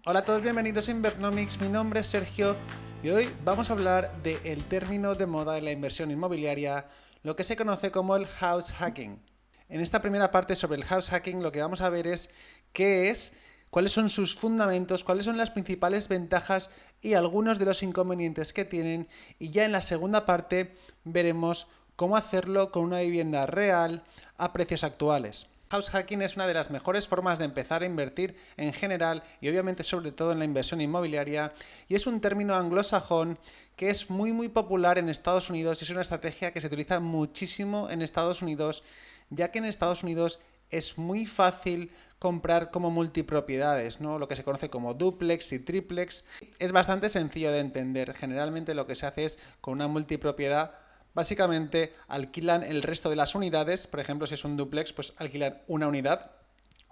Hola a todos, bienvenidos a Invernomics, mi nombre es Sergio y hoy vamos a hablar del término de moda de la inversión inmobiliaria, lo que se conoce como el house hacking. En esta primera parte sobre el house hacking lo que vamos a ver es qué es, cuáles son sus fundamentos, cuáles son las principales ventajas y algunos de los inconvenientes que tienen, y ya en la segunda parte veremos cómo hacerlo con una vivienda real a precios actuales. House hacking es una de las mejores formas de empezar a invertir en general y obviamente sobre todo en la inversión inmobiliaria, y es un término anglosajón que es muy popular en Estados Unidos y es una estrategia que se utiliza muchísimo en Estados Unidos, ya que en Estados Unidos es muy fácil comprar como multipropiedades, ¿no? Lo que se conoce como duplex y triplex. Es bastante sencillo de entender. Generalmente lo que se hace es con una multipropiedad. Básicamente alquilan el resto de las unidades, por ejemplo, si es un dúplex, pues alquilan una unidad,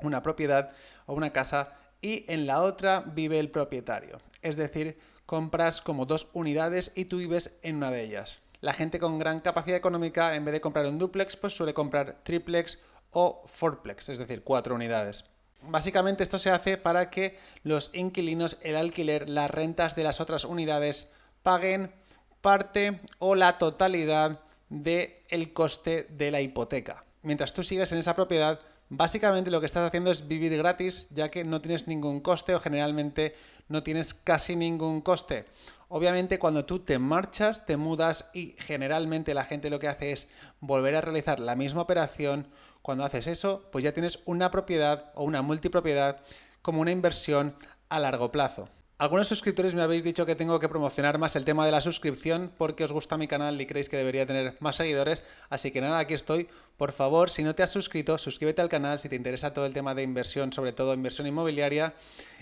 una propiedad o una casa, y en la otra vive el propietario. Es decir, compras como dos unidades y tú vives en una de ellas. La gente con gran capacidad económica, en vez de comprar un dúplex, pues suele comprar triplex o fourplex, es decir, cuatro unidades. Básicamente esto se hace para que los inquilinos, el alquiler, las rentas de las otras unidades paguen parte o la totalidad del coste de la hipoteca. Mientras tú sigues en esa propiedad, básicamente lo que estás haciendo es vivir gratis, ya que no tienes ningún coste o generalmente no tienes casi ningún coste. Obviamente cuando tú te marchas, te mudas y generalmente la gente lo que hace es volver a realizar la misma operación. Cuando haces eso, pues ya tienes una propiedad o una multipropiedad como una inversión a largo plazo. Algunos suscriptores me habéis dicho que tengo que promocionar más el tema de la suscripción porque os gusta mi canal y creéis que debería tener más seguidores, así que nada, aquí estoy. Por favor, si no te has suscrito, suscríbete al canal si te interesa todo el tema de inversión, sobre todo inversión inmobiliaria,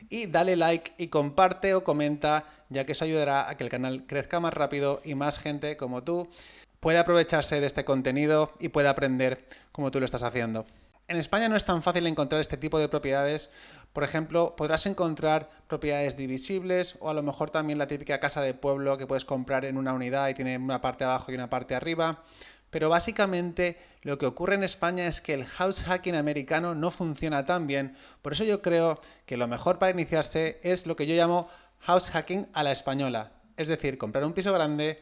y dale like y comparte o comenta, ya que eso ayudará a que el canal crezca más rápido y más gente como tú pueda aprovecharse de este contenido y pueda aprender como tú lo estás haciendo. En España no es tan fácil encontrar este tipo de propiedades. Por ejemplo, podrás encontrar propiedades divisibles o a lo mejor también la típica casa de pueblo que puedes comprar en una unidad y tiene una parte abajo y una parte arriba. Pero básicamente lo que ocurre en España es que el house hacking americano no funciona tan bien. Por eso yo creo que lo mejor para iniciarse es lo que yo llamo house hacking a la española. Es decir, comprar un piso grande,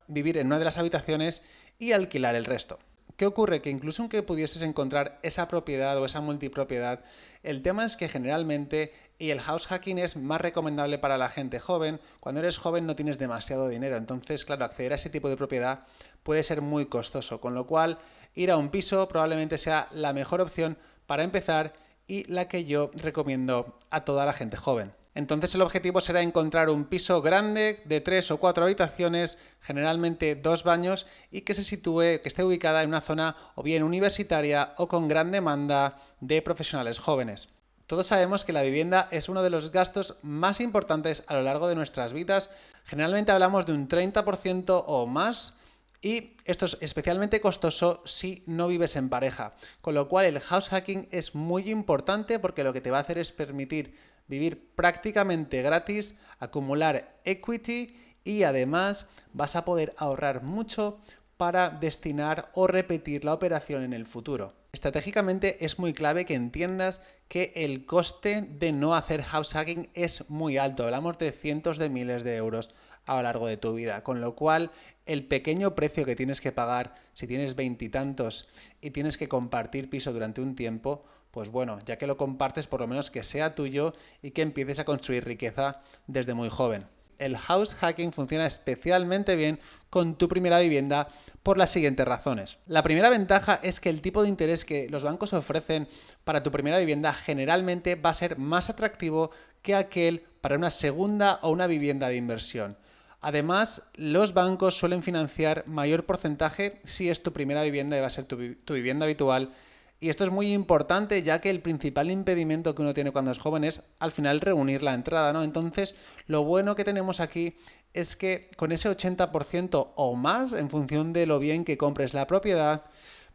vivir en una de las habitaciones y alquilar el resto. ¿Qué ocurre? Que incluso aunque pudieses encontrar esa propiedad o esa multipropiedad, el tema es que generalmente, y el house hacking es más recomendable para la gente joven, cuando eres joven no tienes demasiado dinero, entonces claro, acceder a ese tipo de propiedad puede ser muy costoso, con lo cual ir a un piso probablemente sea la mejor opción para empezar y la que yo recomiendo a toda la gente joven. Entonces el objetivo será encontrar un piso grande de 3 o 4 habitaciones, generalmente 2 baños, y que se sitúe, que esté ubicada en una zona o bien universitaria o con gran demanda de profesionales jóvenes. Todos sabemos que la vivienda es uno de los gastos más importantes a lo largo de nuestras vidas. Generalmente hablamos de un 30% o más, y esto es especialmente costoso si no vives en pareja. Con lo cual el house hacking es muy importante porque lo que te va a hacer es permitir vivir prácticamente gratis, acumular equity y además vas a poder ahorrar mucho para destinar o repetir la operación en el futuro. Estratégicamente es muy clave que entiendas que el coste de no hacer house hacking es muy alto. Hablamos de cientos de miles de euros a lo largo de tu vida, con lo cual el pequeño precio que tienes que pagar si tienes veintitantos y tienes que compartir piso durante un tiempo, pues bueno, ya que lo compartes, por lo menos que sea tuyo y que empieces a construir riqueza desde muy joven. El house hacking funciona especialmente bien con tu primera vivienda por las siguientes razones. La primera ventaja es que el tipo de interés que los bancos ofrecen para tu primera vivienda generalmente va a ser más atractivo que aquel para una segunda o una vivienda de inversión. Además, los bancos suelen financiar mayor porcentaje si es tu primera vivienda y va a ser tu vivienda habitual. Y esto es muy importante, ya que el principal impedimento que uno tiene cuando es joven es al final reunir la entrada, ¿no? Entonces, lo bueno que tenemos aquí es que con ese 80% o más, en función de lo bien que compres la propiedad,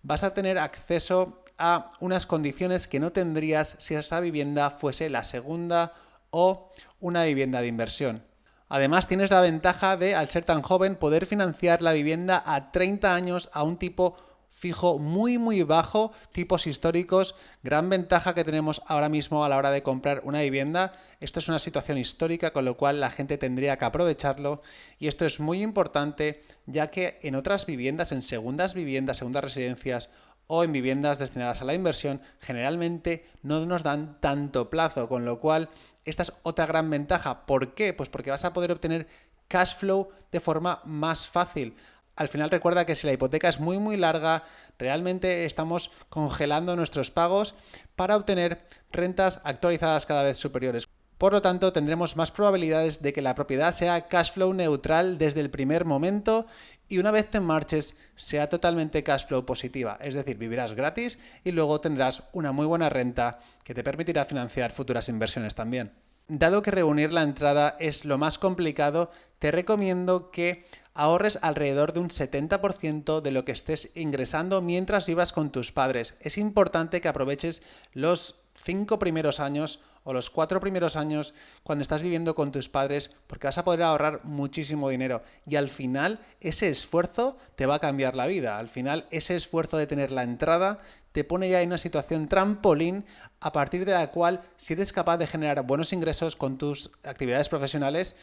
vas a tener acceso a unas condiciones que no tendrías si esa vivienda fuese la segunda o una vivienda de inversión. Además, tienes la ventaja de, al ser tan joven, poder financiar la vivienda a 30 años a un tipo fijo muy bajo, tipos históricos, gran ventaja que tenemos ahora mismo a la hora de comprar una vivienda. Esto es una situación histórica, con lo cual la gente tendría que aprovecharlo, y esto es muy importante ya que en otras viviendas, en segundas viviendas, segundas residencias o en viviendas destinadas a la inversión, generalmente no nos dan tanto plazo, con lo cual esta es otra gran ventaja. ¿Por qué? Pues porque vas a poder obtener cash flow de forma más fácil. Al final recuerda que si la hipoteca es muy larga, realmente estamos congelando nuestros pagos para obtener rentas actualizadas cada vez superiores. Por lo tanto, tendremos más probabilidades de que la propiedad sea cash flow neutral desde el primer momento y una vez te marches sea totalmente cash flow positiva. Es decir, vivirás gratis y luego tendrás una muy buena renta que te permitirá financiar futuras inversiones también. Dado que reunir la entrada es lo más complicado, te recomiendo que ahorres alrededor de un 70% de lo que estés ingresando mientras vivas con tus padres. Es importante que aproveches los 5 primeros años o los 4 primeros años cuando estás viviendo con tus padres, porque vas a poder ahorrar muchísimo dinero y al final ese esfuerzo te va a cambiar la vida. Al final ese esfuerzo de tener la entrada te pone ya en una situación trampolín a partir de la cual, si eres capaz de generar buenos ingresos con tus actividades profesionales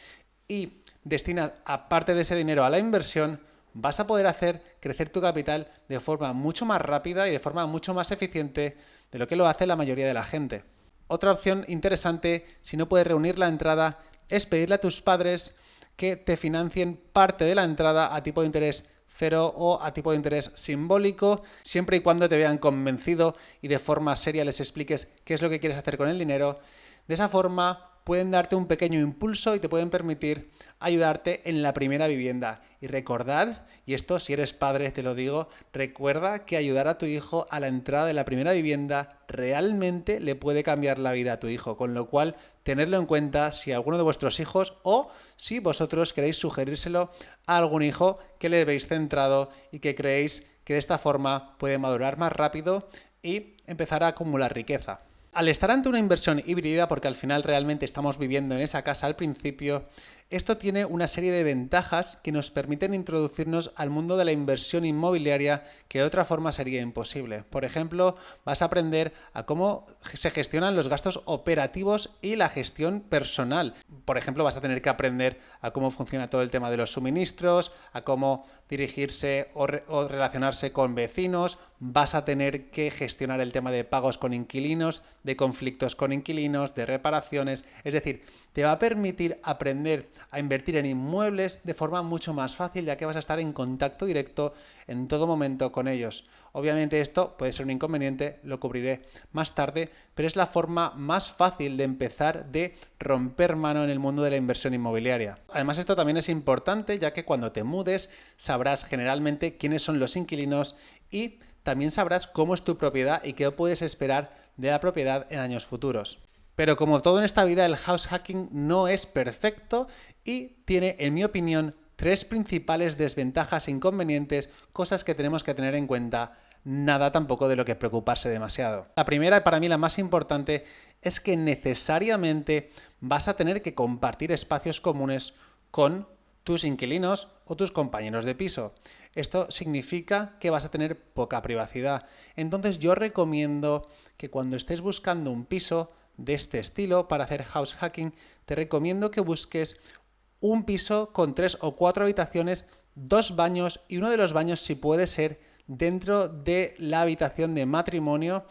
y destinas aparte de ese dinero a la inversión, vas a poder hacer crecer tu capital de forma mucho más rápida y de forma mucho más eficiente de lo que lo hace la mayoría de la gente. Otra opción interesante, si no puedes reunir la entrada, es pedirle a tus padres que te financien parte de la entrada a tipo de interés cero o a tipo de interés simbólico, siempre y cuando te vean convencido y de forma seria les expliques qué es lo que quieres hacer con el dinero. De esa forma pueden darte un pequeño impulso y te pueden permitir ayudarte en la primera vivienda. Y recordad, y esto si eres padre te lo digo, recuerda que ayudar a tu hijo a la entrada de la primera vivienda realmente le puede cambiar la vida a tu hijo, con lo cual tenedlo en cuenta si alguno de vuestros hijos o si vosotros queréis sugerírselo a algún hijo que le veis centrado y que creéis que de esta forma puede madurar más rápido y empezar a acumular riqueza. Al estar ante una inversión híbrida, porque al final realmente estamos viviendo en esa casa al principio, esto tiene una serie de ventajas que nos permiten introducirnos al mundo de la inversión inmobiliaria que de otra forma sería imposible. Por ejemplo, vas a aprender a cómo se gestionan los gastos operativos y la gestión personal. Por ejemplo, vas a tener que aprender a cómo funciona todo el tema de los suministros, a cómo dirigirse o relacionarse con vecinos, vas a tener que gestionar el tema de pagos con inquilinos, de conflictos con inquilinos, de reparaciones, es decir, te va a permitir aprender a invertir en inmuebles de forma mucho más fácil, ya que vas a estar en contacto directo en todo momento con ellos. Obviamente esto puede ser un inconveniente, lo cubriré más tarde, pero es la forma más fácil de empezar de romper mano en el mundo de la inversión inmobiliaria. Además, esto también es importante, ya que cuando te mudes sabrás generalmente quiénes son los inquilinos y también sabrás cómo es tu propiedad y qué puedes esperar de la propiedad en años futuros. Pero como todo en esta vida, el house hacking no es perfecto y tiene, en mi opinión, 3 principales desventajas e inconvenientes, cosas que tenemos que tener en cuenta, nada tampoco de lo que preocuparse demasiado. La primera, y para mí la más importante, es que necesariamente vas a tener que compartir espacios comunes con tus inquilinos o tus compañeros de piso. Esto significa que vas a tener poca privacidad. Entonces yo recomiendo que cuando estés buscando un piso de este estilo para hacer house hacking, te recomiendo que busques un piso con 3 o 4 habitaciones, 2 baños y uno de los baños, si puede ser, dentro de la habitación de matrimonio,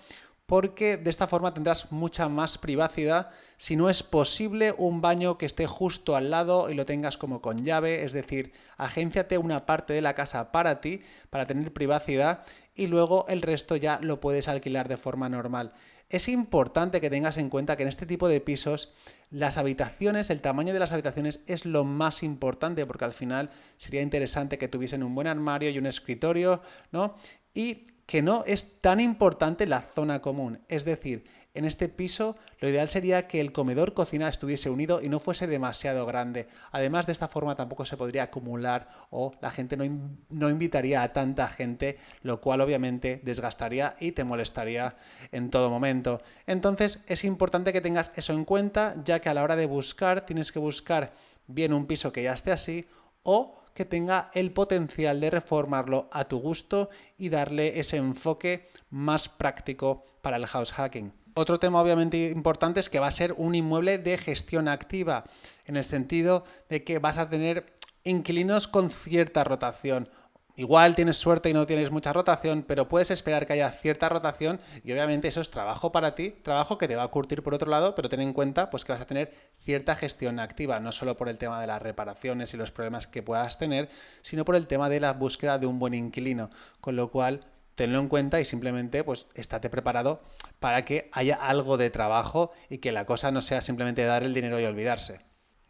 porque de esta forma tendrás mucha más privacidad. Si no es posible, un baño que esté justo al lado y lo tengas como con llave, es decir, agénciate una parte de la casa para ti, para tener privacidad, y luego el resto ya lo puedes alquilar de forma normal. Es importante que tengas en cuenta que en este tipo de pisos las habitaciones, el tamaño de las habitaciones es lo más importante, porque al final sería interesante que tuviesen un buen armario y un escritorio, ¿no? Y que no es tan importante la zona común. Es decir, en este piso lo ideal sería que el comedor-cocina estuviese unido y no fuese demasiado grande. Además, de esta forma tampoco se podría acumular o la gente no invitaría a tanta gente, lo cual obviamente desgastaría y te molestaría en todo momento. Entonces es importante que tengas eso en cuenta, ya que a la hora de buscar tienes que buscar bien un piso que ya esté así o que tenga el potencial de reformarlo a tu gusto y darle ese enfoque más práctico para el house hacking. Otro tema obviamente importante es que va a ser un inmueble de gestión activa, en el sentido de que vas a tener inquilinos con cierta rotación. Igual tienes suerte y no tienes mucha rotación, pero puedes esperar que haya cierta rotación y obviamente eso es trabajo para ti, trabajo que te va a curtir por otro lado, pero ten en cuenta pues que vas a tener cierta gestión activa, no solo por el tema de las reparaciones y los problemas que puedas tener, sino por el tema de la búsqueda de un buen inquilino, con lo cual tenlo en cuenta y simplemente pues estate preparado para que haya algo de trabajo y que la cosa no sea simplemente dar el dinero y olvidarse.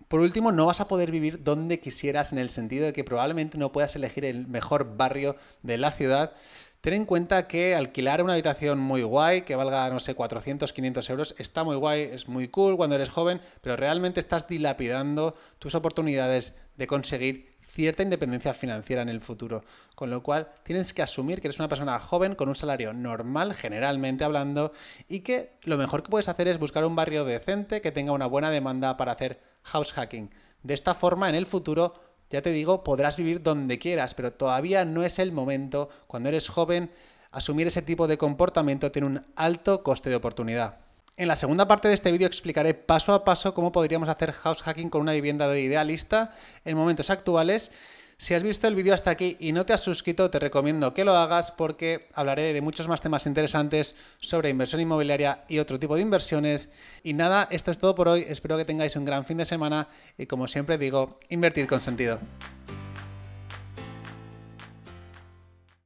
Por último, no vas a poder vivir donde quisieras en el sentido de que probablemente no puedas elegir el mejor barrio de la ciudad. Ten en cuenta que alquilar una habitación muy guay, que valga, no sé, 400, 500 euros, está muy guay, es muy cool cuando eres joven, pero realmente estás dilapidando tus oportunidades de conseguir cierta independencia financiera en el futuro. Con lo cual, tienes que asumir que eres una persona joven con un salario normal, generalmente hablando, y que lo mejor que puedes hacer es buscar un barrio decente que tenga una buena demanda para hacer house hacking. De esta forma, en el futuro, ya te digo, podrás vivir donde quieras, pero todavía no es el momento. Cuando eres joven, asumir ese tipo de comportamiento tiene un alto coste de oportunidad. En la segunda parte de este vídeo explicaré paso a paso cómo podríamos hacer house hacking con una vivienda de idealista en momentos actuales. Si has visto el vídeo hasta aquí y no te has suscrito, te recomiendo que lo hagas porque hablaré de muchos más temas interesantes sobre inversión inmobiliaria y otro tipo de inversiones. Y nada, esto es todo por hoy. Espero que tengáis un gran fin de semana y como siempre digo, invertid con sentido.